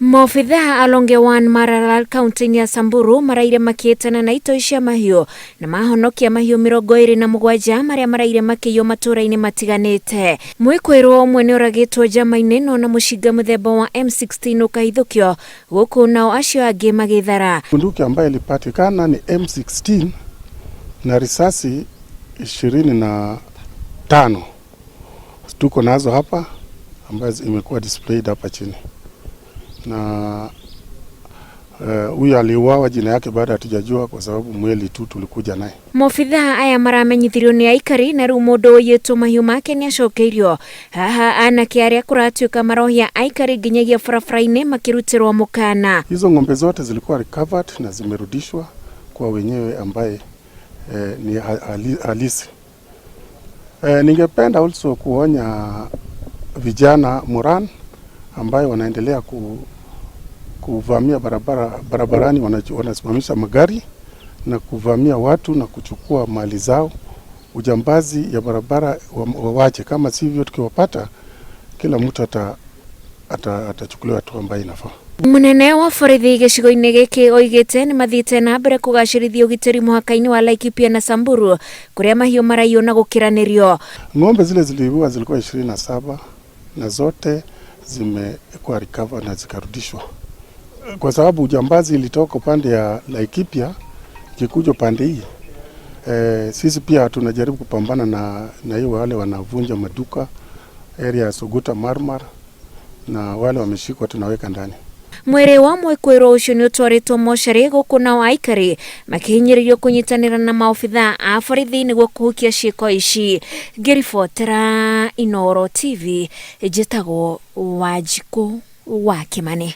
Maobithaa alonge wan Maralal kaunti ya Samburu maraire makitana na ito cia mahiũ na mahonokia mahiũ 27 maria maraire makĩiywo matũra-inĩ matiganĩte. Mwĩkũĩrwo ũmwe nĩ oragĩtwo njama-inĩ no na mũcinga mũthemba wa M16 ũkahithũkio gũkũ nao acio angĩ magĩthara. Bunduki ambayo ilipatikana ni M16 na risasi 25 tuko nazo hapa ambazo imekuwa displayed hapa chini. Na huyu aliuawa jina yake baada hatujajua kwa sababu mweli tu tulikuja naye. Maobithaa aya maramenyithirio ni aikari na rĩu mũndũ ũyĩtwo mahiũ make nĩ acokeirio. Haha anake arĩa kũratuĩka marohia aikari nginyagia barabara-inĩ makĩrutĩrwo mũkana. Hizo ng'ombe zote zilikuwa recovered na zimerudishwa kwa wenyewe ambaye ni halisi. Ningependa also kuonya vijana Moran ambayo wanaendelea kuvamia barabarani, wanasimamisha magari na kuvamia watu na kuchukua mali zao. Ujambazi ya barabara wawache, kama sivyo tukiwapata kila mtu atachukuliwa hatua ambayo inafaa. Munene wa borithi gĩcigo-inĩ gĩkĩ oigĩte nĩ mathiĩte na mbere kũgacĩrithia ũgitĩri mũhaka-inĩ wa Laikipia na Samburu kũrĩa mahiũ maraiywo na gũkĩranĩrio. Ng'ombe zile ziliibiwa zilikuwa 27 na zote zimekuwa recover na zikarudishwa. Kwa sababu ujambazi ilitoka upande ya Laikipia ikikuja upande hii. Sisi pia tunajaribu kupambana na hiyo wale wanavunja maduka area ya Suguta Marmar na wale wameshikwa tunaweka ndani. Mwĩrĩ wa Mwĩkũĩrwo ũcio nĩ ũtwarĩtwo mocarĩ gũkũ nao aikari makĩhinyĩrĩrio kũnyitanĩra na maobithaa a borithi nĩguo kũhukia ciĩko ici. Ngĩribotera Inooro TV njĩtagwo Wanjikũ wa Kimani.